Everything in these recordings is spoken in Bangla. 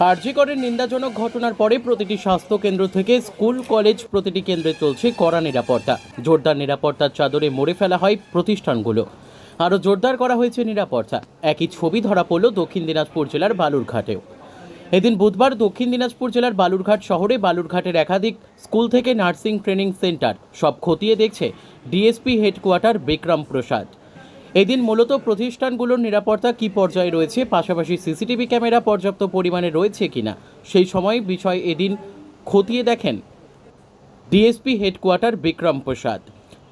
আরজি করের নিন্দাজনক ঘটনার পরে প্রতিটি স্বাস্থ্য কেন্দ্র থেকে স্কুল কলেজ প্রতিটি কেন্দ্রে চলছে কড়া নিরাপত্তা। জোরদার নিরাপত্তার চাদরে মুড়ে ফেলা হয় প্রতিষ্ঠানগুলো। আরও জোরদার করা হয়েছে নিরাপত্তা। একই ছবি ধরা পড়ল দক্ষিণ দিনাজপুর জেলার বালুরঘাটেও। এদিন বুধবার দক্ষিণ দিনাজপুর জেলার বালুরঘাট শহরে বালুরঘাটের একাধিক স্কুল থেকে নার্সিং ট্রেনিং সেন্টার সব খতিয়ে দেখছে ডিএসপি হেডকোয়ার্টার বিক্রম প্রসাদ। এদিন মূলত প্রতিষ্ঠানগুলোর নিরাপত্তা কী পর্যায়ে রয়েছে, পাশাপাশি সিসিটিভি ক্যামেরা পর্যাপ্ত পরিমাণে রয়েছে কিনা সেই সময় বিষয় এদিন খতিয়ে দেখেন ডিএসপি হেডকোয়ার্টার বিক্রম প্রসাদ।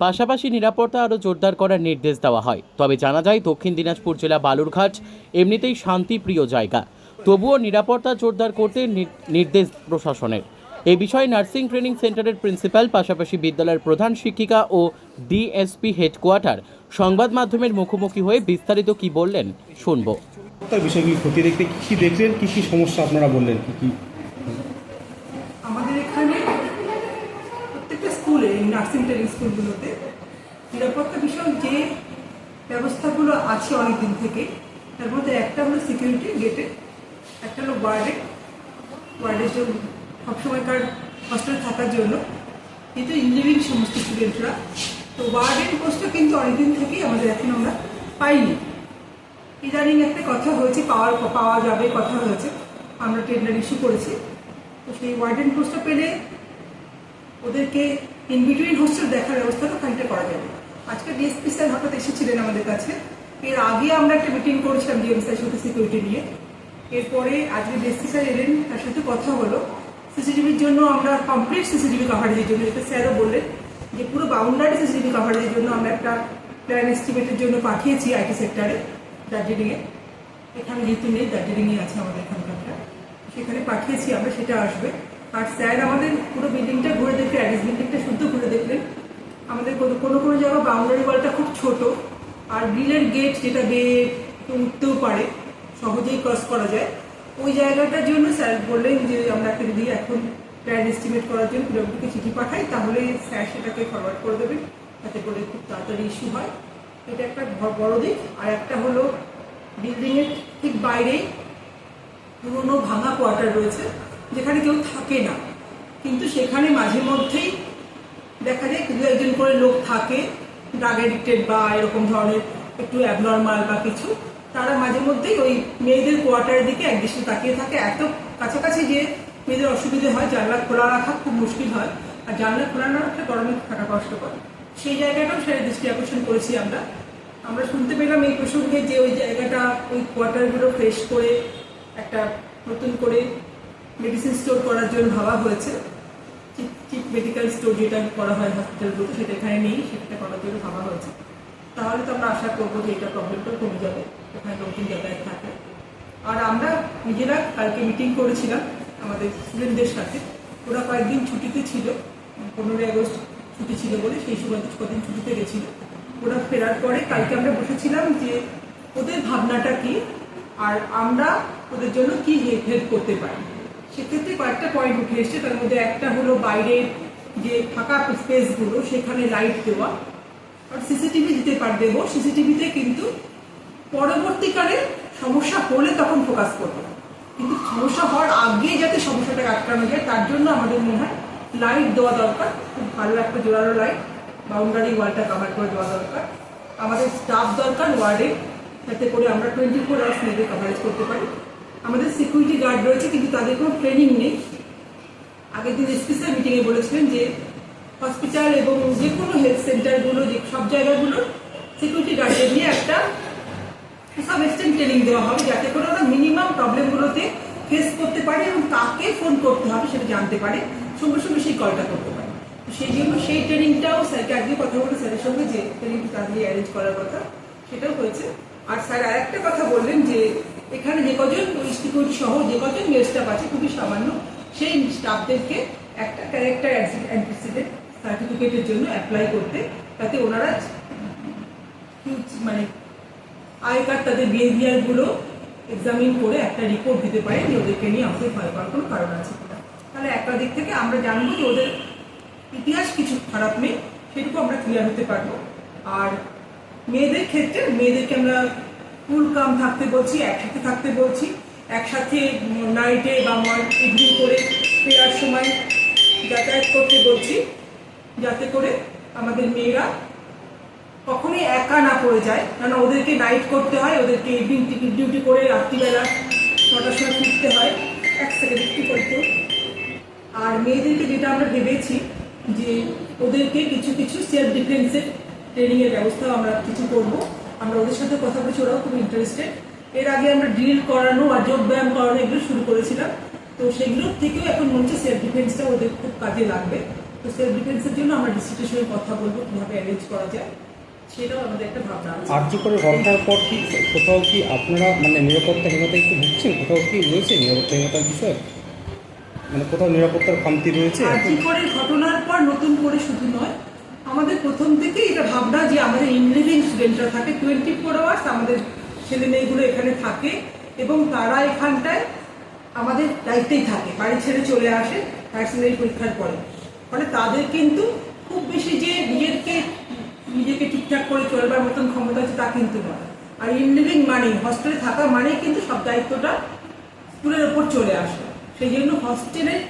পাশাপাশি নিরাপত্তা আরও জোরদার করার নির্দেশ দেওয়া হয়। তবে জানা যায় দক্ষিণ দিনাজপুর জেলা বালুরঘাট এমনিতেই শান্তিপ্রিয় জায়গা, তবুও নিরাপত্তা জোরদার করতে নির্দেশ প্রশাসনের। এই বিষয়ে নার্সিং ট্রেনিং সেন্টারের প্রিন্সিপাল, পাশাপাশি বিদ্যালয়ের প্রধান শিক্ষিকা ও ডিএসপি হেডকোয়ার্টার সংবাদ মাধ্যমের মুখোমুখি হয়ে বিস্তারিত কি বললেন শুনব। তার বিষয়গুলি খতিয়ে দেখতে কী দেখলেন, কী কী সমস্যা আপনারা বললেন, কী কী? আমাদের এখানে প্রত্যেকটা স্কুলে, নার্সিং ট্রেনিং স্কুলগুলোতে নিরাপত্তা বিষয়ক যে ব্যবস্থাগুলো আছে অনেক দিন থেকে, তার মধ্যে একটা হলো সিকিউরিটি গেটে, একটা হলো ওয়ার্ডের জন্য সবসময়কার হস্টেলে থাকার জন্য, কিন্তু ইঞ্জিনিয়ারিং সমস্ত স্টুডেন্টরা তো ওয়ার্ডের পোস্টটা কিন্তু অনেকদিন থেকেই আমাদের এখন আমরা পাইনি। ইদানিং একটা কথা হয়েছে, পাওয়া যাবে কথা হয়েছে, আমরা টেন্ডার ইস্যু করেছি। তো সেই ওয়ার্ডেন পোস্টটা পেলে ওদেরকে ইন বিটুইন হোস্টেল দেখার ব্যবস্থাটা খানিকটা করা যাবে। আজকে ডিএসপি স্যার হঠাৎ এসেছিলেন আমাদের কাছে। এর আগে আমরা একটা মিটিং করেছিলাম ডিএম স্যারের সাথে সিকিউরিটি নিয়ে। এরপরে আজকে ডিএসপি স্যার এলেন, তার সাথে কথা হলো সিসিটিভির জন্য আমরা কমপ্লিট সিসিটিভি কাভারেজের জন্য, এটা স্যারও বললেন যে পুরো বাউন্ডারি সিসিটিভি কাভারেজের জন্য আমরা একটা প্ল্যান এস্টিমেটের জন্য পাঠিয়েছি আইটি সেক্টরে দার্জিলিংয়ে। এখানে যেহেতু নেই, দার্জিলিংয়ে আছে আমাদের এখানকারটা, সেখানে পাঠিয়েছি আমরা, সেটা আসবে। আর স্যার আমাদের পুরো বিল্ডিংটা ঘুরে দেখলেন, অ্যাডিস বিল্ডিংটা শুদ্ধ ঘুরে দেখলেন। আমাদের কোনো জায়গায় বাউন্ডারি ওয়ালটা খুব ছোট, আর গ্রিলের গেট যেটা বেয়ে উঠতেও পারে, সহজেই ক্রস করা যায়, ওই জায়গাটার জন্য স্যার বললেন যে আমরা একটা যদি এখন প্ল্যান এস্টিমেট করার জন্য পিডব্লিউডিকে চিঠি পাঠাই, তাহলে স্যার সেটাকে ফরওয়ার্ড করে দেবেন, যাতে করে খুব তাড়াতাড়ি ইস্যু হয়। এটা একটা বড় দিক। আর একটা হলো বিল্ডিংয়ের ঠিক বাইরেই পুরোনো ভাঙা কোয়ার্টার রয়েছে, যেখানে কেউ থাকে না, কিন্তু সেখানে মাঝে মধ্যেই দেখা যায় দু একজন করে লোক থাকে, ড্রাগ এডিক্টেড বা এরকম ধরনের একটু অ্যাবনর্মাল বা কিছু, তারা মাঝে মধ্যেই ওই মেয়েদের কোয়ার্টারের দিকে একদৃষ্টে তাকিয়ে থাকে। এত কাছাকাছি যে মেয়েদের অসুবিধে হয়, জানলা খোলা রাখা খুব মুশকিল হয়, আর জানলা খোলা না রাখলে গরমে থাকা কষ্টকর। সেই জায়গাটাও সেটা দৃষ্টি আকর্ষণ করেছি আমরা শুনতে পেলাম এই প্রসঙ্গে যে ওই জায়গাটা, ওই কোয়ার্টারগুলো ফ্রেশ করে একটা নতুন করে মেডিসিন স্টোর করার জন্য ভাবা হয়েছে। চিপ মেডিকেল স্টোর যেটা করা হয় হসপিটালগুলো, সেটা এখানে নেই, সেটা করার জন্য ভাবা হয়েছে। তাহলে তো আমরা আশা করবো যে এটা প্রবলেমটা কমে যাবে, ওখানে নতুন যাতায়াত থাকে। আর আমরা নিজেরা কালকে মিটিং করেছিলাম আমাদের স্টুডেন্টদের সাথে। ওরা কয়েকদিন ছুটিতে ছিল, 15ই আগস্ট ছুটি ছিল বলে সেই সময় কদিন ছুটিতে গেছিল। ওরা ফেরার পরে কালকে আমরা বসেছিলাম যে ওদের ভাবনাটা কি, আর আমরা ওদের জন্য কি হেল্প করতে পারি। সেক্ষেত্রে কয়েকটা পয়েন্ট উঠে এসছে। তার মধ্যে একটা হলো বাইরের যে ফাঁকা স্পেসগুলো, সেখানে লাইট দেওয়া, আর সিসিটিভি দিতে দেবো। সিসিটিভিতে কিন্তু পরবর্তীকালে সমস্যা হলে তখন ফোকাস করবো, কিন্তু সমস্যা হওয়ার আগে যাতে সমস্যাটাকে আটকানো যায়, তার জন্য আমাদের মনে হয় লাইট দেওয়া দরকার। খুব ভালো একটা জোরালো লাইট বাউন্ডারি ওয়ালটা কভার করে দেওয়া দরকার। আমাদের স্টাফ দরকার ওয়ার্ডে, যাতে করে আমরা 24 আওয়ার্স মেয়েদের কভারেজ করতে পারি। আমাদের সিকিউরিটি গার্ড রয়েছে, কিন্তু তাদের কোনো ট্রেনিং নেই। আগের দিন স্পেশাল মিটিংয়ে বলেছিলেন যে হসপিটাল এবং যে কোনো হেলথ সেন্টারগুলো, যে সব জায়গাগুলোর সিকিউরিটি গার্ডদের নিয়ে একটা সাব এক্সটেন্ট ট্রেনিং দেওয়া হবে, যাতে করে ওরা মিনিমাম প্রবলেমগুলোতে ফেস করতে পারে এবং কাকে ফোন করতে হবে সেটা জানতে পারে, সঙ্গে সঙ্গে সেই কলটা করতে পারে। সেই জন্য সেই ট্রেনিংটাও স্যারকে আগে কথা বলে স্যারের সঙ্গে যে ট্রেনিংটা তাড়াতাড়ি অ্যারেঞ্জ করার কথা, সেটাও হয়েছে। আর স্যার আরেকটা কথা বললেন যে এখানে যে কজন সিকিউরিটি সহ যে কজন মেল স্টাফ আছে খুবই সামান্য, সেই স্টাফদেরকে একটা ক্যারেক্টার অ্যান্টিসিডেন্ট সার্টিফিকেটের জন্য অ্যাপ্লাই করতে, তাতে ওনারা মানে আগেকার তাদের বিহেভিয়ারগুলো এক্সামিন করে একটা রিপোর্ট দিতে পারে যে ওদেরকে নিয়ে আমাদের ভয় পাওয়ার কোনো কারণ আছে কিনা। তাহলে একটা দিক থেকে আমরা জানবো যে ওদের ইতিহাস কিছু খারাপ নেই, সেটুকু আমরা ক্লিয়ার হতে পারবো। আর মেয়েদের ক্ষেত্রে মেয়েদেরকে আমরা ফুল কাম থাকতে বলছি, একসাথে থাকতে বলছি, একসাথে নাইটে বা ইভিনিং করে ফেরার সময় যাতায়াত করতে বলছি, যাতে করে আমাদের মেয়েরা কখনোই একা না পড়ে যায়। কারণ ওদেরকে নাইট করতে হয়, ওদেরকে ইভিনিং ডিউটি করে রাত্রিবেলা 9টার সময় ফিরতে হয়। এক সেকেন্ড একটু করতে। আর মেয়েদেরকে যেটা আমরা ভেবেছি যে ওদেরকে কিছু কিছু সেলফ ডিফেন্সের ট্রেনিংয়ের ব্যবস্থাও আমরা কিছু করবো। আমরা ওদের সাথে কথা বলছি, ওরাও খুব ইন্টারেস্টেড। এর আগে আমরা ড্রিল করানো আর যোগ ব্যায়াম করানো এগুলো শুরু করেছিলাম, তো সেগুলোর থেকেও এখন মনে হচ্ছে সেলফ ডিফেন্সটা ওদের খুব কাজে লাগবে। তো সেলফ ডিফেন্সের জন্য আমরা ডিস্ট্রিক্টের সঙ্গে কথা বলবো কীভাবে অ্যারেঞ্জ করা যায়, সেটাও আমাদের একটা ভাবনা আছে। আর্য করে ঘটনার পর কি কোথাও কি আপনারা মানে নিরাপত্তাহীনতায় একটু ভুগছেন? কোথাও কি রয়েছে নিরাপত্তাহীনতার বিষয়? মানে কোথাও নিরাপত্তার খামতি রয়েছে? আর্যিকরের ঘটনার পর নতুন করে শুধু নয়, আমাদের প্রথম থেকেই এটা ভাবনা যে আমাদের ইনলিভিং স্টুডেন্টরা থাকে 24 আওয়ার্স, আমাদের ছেলে মেয়েগুলো এখানে থাকে এবং তারা এখানটায় আমাদের দায়িত্বেই থাকে, বাড়ি ছেড়ে চলে আসে হায়ার সেকেন্ডারি পরীক্ষার পরে। ফলে তাদের কিন্তু খুব বেশি যে নিজেকে ঠিকঠাক করে চলবার মতন ক্ষমতা আছে তা কিন্তু নয়। আর ইনলিভিং মানে হস্টেলে থাকা মানেই কিন্তু সব দায়িত্বটা স্কুলের ওপর চলে আসে। সেই জন্য হস্টেলের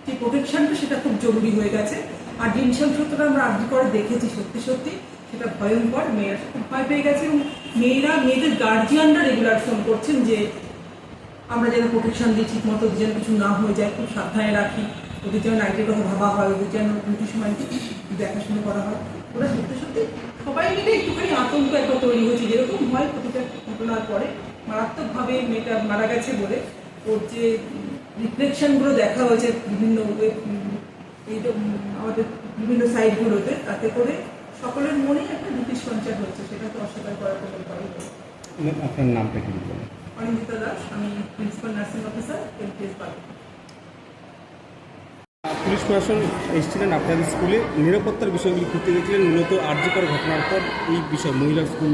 যে প্রোটেকশনটা সেটা খুব জরুরি হয়ে গেছে। আর যে নৃশংসতাটা আমরা আর্জি করে দেখেছি সত্যি সত্যি সেটা ভয়ঙ্কর। মেয়েরা খুব ভয় পেয়ে গেছে এবং মেয়েদের গার্জিয়ানরা রেগুলার ফোন করছেন যে আমরা যেন প্রোটেকশন দিই, ঠিক মতো যেন কিছু না হয়ে যায়, খুব সাবধানে রাখি, ওদের যেন নাইটের কথা ভাবা হয়, ওদের যেন দুটি সময় দেখাশোনা করা হয়। ওরা সত্যি সত্যি সবাই মিলে একটুখানি আতঙ্ক একটা তৈরি হয়েছে, যেরকম হয় প্রতিটা ঘটনার পরে। মারাত্মকভাবে মেয়েটা মারা গেছে বলে ওর যে রিফ্লেকশনগুলো দেখা হয়েছে বিভিন্ন আমাদের বিভিন্ন সাইটগুলোতে, তাতে করে সকলের মনে একটা ভীতির সঞ্চার হচ্ছে, সেটা তো অস্বীকার করার কোনো উপায় নেই। আপনার নামটা কি বলবেন? অনিন্দিতা দাস, আমি প্রিন্সিপাল নার্সিং অফিসার, এমটিএস বাড়ি। পুলিশ প্রশাসন এসেছিলেন আপনাদের স্কুলে, নিরাপত্তার বিষয়গুলি ঘুরতে গেছিলেন। মূলত আর্যকর ঘটনার পর এই বিষয় মহিলা স্কুল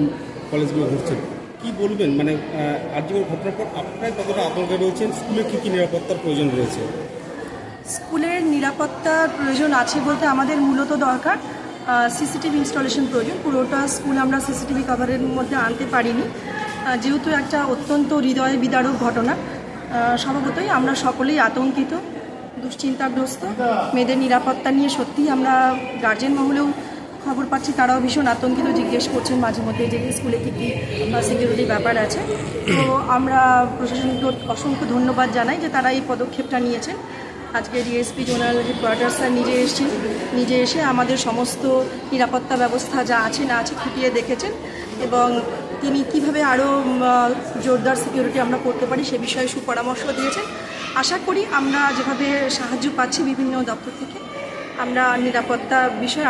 কলেজগুলো ঘুরছেন, কি বলবেন? মানে আর্যকর ঘটনার পর আপনারা কতটা আতঙ্কে রয়েছেন? স্কুলে কী কী নিরাপত্তার প্রয়োজন রয়েছে? স্কুলের নিরাপত্তার প্রয়োজন আছে বলতে আমাদের মূলত দরকার সিসিটিভি ইনস্টলেশন প্রয়োজন। পুরোটা স্কুল আমরা সিসিটিভি কভারের মধ্যে আনতে পারিনি, যেহেতু একটা অত্যন্ত হৃদয় বিদারক ঘটনা। স্বভাবতই আমরা সকলেই আতঙ্কিত, দুশ্চিন্তাগ্রস্ত। মেয়েদের নিরাপত্তা নিয়ে সত্যিই আমরা গার্জেন মহলেও খবর পাচ্ছি, তারাও ভীষণ আতঙ্কিত, জিজ্ঞেস করছেন মাঝে মধ্যে যে স্কুলে কী কী সিকিউরিটি ব্যাপার আছে। তো আমরা প্রশাসনকে অসংখ্য ধন্যবাদ জানাই যে তারা এই পদক্ষেপটা নিয়েছেন। আজকে ডিএসপি জোনাল হেডকোয়ার্টার স্যার নিজে এসে আমাদের সমস্ত নিরাপত্তা ব্যবস্থা যা আছে না আছে খুঁটিয়ে দেখেছেন এবং তিনি কিভাবে আরও জোরদার সিকিউরিটি আমরা করতে পারি সে বিষয়ে সুপরামর্শ দিয়েছেন। আশা করি আমরা যেভাবে সাহায্য পাচ্ছি বিভিন্ন দপ্তর থেকে, আমরা নিরাপত্তা বিষয়ে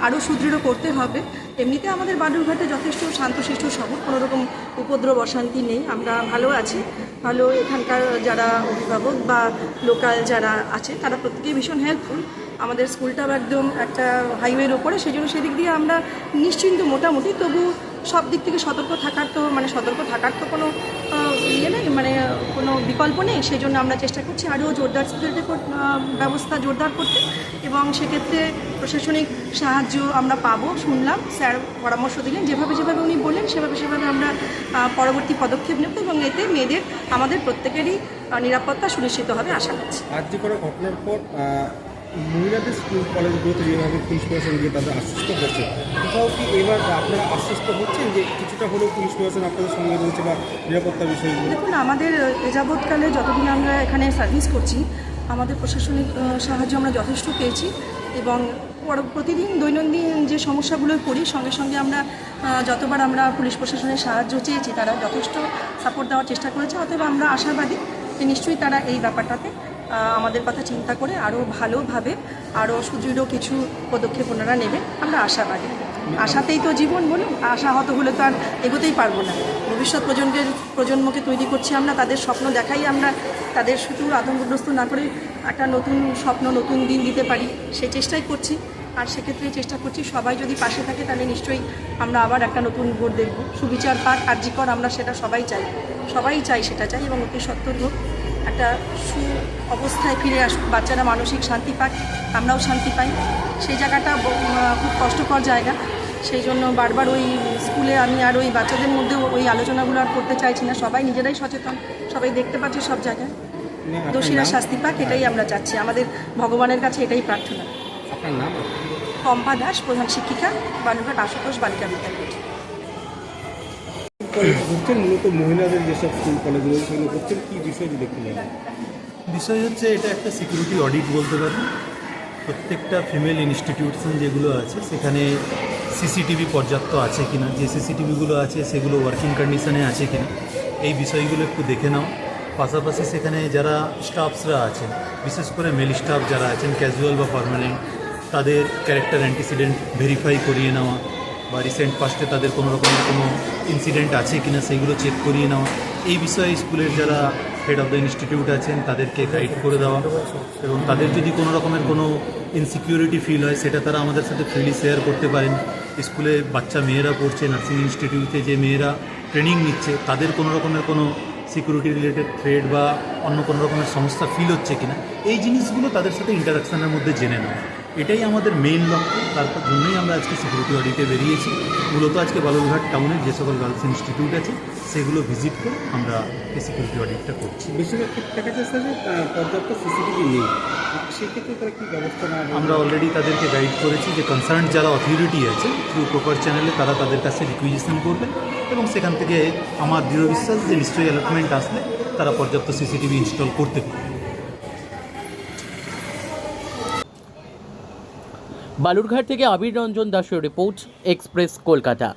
আরও সুদৃঢ় করতে হবে। এমনিতে আমাদের বালুরঘাটে যথেষ্ট শান্তশিষ্ট শহর, কোনোরকম উপদ্রব অশান্তি নেই, আমরা ভালো আছি। ভালো এখানকার যারা অভিভাবক বা লোকাল যারা আছে তারা প্রত্যেকেই ভীষণ হেল্পফুল। আমাদের স্কুলটাও একদম একটা হাইওয়ের ওপরে, সেই জন্য সেদিক দিয়ে আমরা নিশ্চিন্ত মোটামুটি। তবু সব দিক থেকে সতর্ক থাকার তো কোনো ইয়ে নেই, মানে কোনো বিকল্প নেই। সেই জন্য আমরা চেষ্টা করছি আরও জোরদার সিকিউরিটি ব্যবস্থা জোরদার করতে এবং সেক্ষেত্রে প্রশাসনিক সাহায্য আমরা পাবো। শুনলাম স্যার পরামর্শ দিলেন, যেভাবে উনি বললেন সেভাবে আমরা পরবর্তী পদক্ষেপ নেব এবং এতে মেয়েদের আমাদের প্রত্যেকেরই নিরাপত্তা সুনিশ্চিত হবে আশা করছি। আর্যকর ঘটনার পর মহিলাদের স্কুল কলেজগুলোতে যেভাবে পুলিশ প্রশাসন গিয়ে তাদের আশ্বস্ত করছে, কোথাও কি এবার আপনারা আশ্বস্ত হচ্ছেন যে কিছুটা হলেও পুলিশ প্রশাসন আপনাদের সঙ্গে রয়েছে বা নিরাপত্তা বিষয়গুলো? দেখুন, আমাদের যাবৎকালে যতদিন আমরা এখানে সার্ভিস করছি আমাদের প্রশাসনিক সাহায্য আমরা যথেষ্ট পেয়েছি এবং প্রতিদিন দৈনন্দিন যে সমস্যাগুলো পড়ি সঙ্গে আমরা যতবার আমরা পুলিশ প্রশাসনের সাহায্য চেয়েছি তারা যথেষ্ট সাপোর্ট দেওয়ার চেষ্টা করেছে। অতএব আমরা আশাবাদী যে নিশ্চয়ই তারা এই ব্যাপারটাতে আমাদের কথা চিন্তা করে আরও ভালোভাবে আরও সুদৃঢ় কিছু পদক্ষেপ ওনারা নেবেন, আমরা আশাবাদী। আশাতেই তো জীবন, বলুন, আশাহত হলে তো আর এগোতেই পারবো না। ভবিষ্যৎ প্রজন্মকে তৈরি করছি আমরা, তাদের স্বপ্ন দেখাই আমরা, তাদের শুধু আতঙ্কগ্রস্ত না করে একটা নতুন স্বপ্ন নতুন দিন দিতে পারি সেই চেষ্টাই করছি। আর সেক্ষেত্রে চেষ্টা করছি সবাই যদি পাশে থাকে তাহলে নিশ্চয়ই আমরা আবার একটা নতুন ভোট দেখব। সুবিচার পাক, কার্যকর, আমরা সেটা সবাই চাই সেটা চাই এবং অতি সত্ত্বর হোক, একটা অবস্থায় ফিরে আসুক, বাচ্চারা মানসিক শান্তি পাক, আমরাও শান্তি পাই। সেই জায়গাটা খুব কষ্টকর জায়গা, সেই জন্য বারবার ওই স্কুল স্কুলে আমি আর ওই বাচ্চাদের মধ্যে ওই আলোচনাগুলো আর করতে চাইছি না। সবাই নিজেরাই সচেতন, সবাই দেখতে পাচ্ছে সব জায়গায়। মানে আপনার দোষীরা নাম? শাস্তি পাক, এটাই আমরা চাচ্ছি, আমাদের ভগবানের কাছে এটাই প্রার্থনা। আপনার নাম? পম্পা দাস, প্রধান শিক্ষিকা, বালুরঘাট আশুতোষ বালিকা বিদ্যালয়। কলেজ ঘুরছেন মূলত মহিলাদের যেসব স্কুল কলেজগুলো সেগুলো ঘুরছেন, কী বিষয় যদি একটু বলেন? বিষয় হচ্ছে এটা একটা সিকিউরিটি অডিট বলতে পারি। প্রত্যেকটা ফিমেল ইনস্টিটিউশন যেগুলো আছে সেখানে সিসিটিভি পর্যাপ্ত আছে কিনা, যে সিসিটিভিগুলো আছে সেগুলো ওয়ার্কিং কন্ডিশনে আছে কিনা, এই বিষয়গুলো একটু দেখে নাও। পাশাপাশি সেখানে যারা স্টাফসরা আছেন, বিশেষ করে মেল স্টাফ যারা আছেন ক্যাজুয়াল বা পার্মানেন্ট, তাদের ক্যারেক্টার অ্যান্টিসিডেন্ট ভেরিফাই করিয়ে নেওয়া, বা রিসেন্ট পাস্টে তাদের কোনো রকমের কোনো ইনসিডেন্ট আছে কিনা সেইগুলো চেক করিয়ে নেওয়া। এই বিষয়ে স্কুলের যারা হেড অফ দ্য ইনস্টিটিউট আছেন তাদেরকে গাইড করে দেওয়া, এবং তাদের যদি কোনো রকমের কোনো ইনসিকিউরিটি ফিল হয় সেটা তারা আমাদের সাথে ফ্রিলি শেয়ার করতে পারেন। স্কুলে বাচ্চা মেয়েরা পড়ছে, নার্সিং ইনস্টিটিউটে যে মেয়েরা ট্রেনিং নিচ্ছে, তাদের কোনো রকমের কোনো সিকিউরিটি রিলেটেড থ্রেড বা অন্য কোনো রকমের সমস্যা ফিল হচ্ছে কিনা, এই জিনিসগুলো তাদের সাথে ইন্টারাকশানের মধ্যে জেনে নেওয়া, এটাই আমাদের মেইন লক্ষ্য। তারপর জন্যই আমরা আজকে সিকিউরিটি অডিটে বেরিয়েছি। মূলত আজকে বালুরঘাট টাউনের যে সকল গার্লস ইনস্টিটিউট আছে সেগুলো ভিজিট করে আমরা এই সিকিউরিটি অডিটটা করছি। বেশিরভাগ ক্ষেত্রে দেখা যাচ্ছে যে পর্যাপ্ত সিসিটিভি নেই, সেক্ষেত্রে তারা কী ব্যবস্থা নেওয়া হবে? আমরা অলরেডি তাদেরকে গাইড করেছি যে কনসার্ন যারা অথরিটি আছে থ্রু প্রপার চ্যানেলে তারা তাদের কাছে রিকুইজিশন করবে, এবং সেখান থেকে আমার দৃঢ় বিশ্বাস যে নিশ্চয়ই অ্যালটমেন্ট আসলে তারা পর্যাপ্ত সিসিটিভি ইনস্টল করতে পারবে। বালুরঘাট থেকে আবির রঞ্জন দাসের রিপোর্ট, এক্সপ্রেস কলকাতা।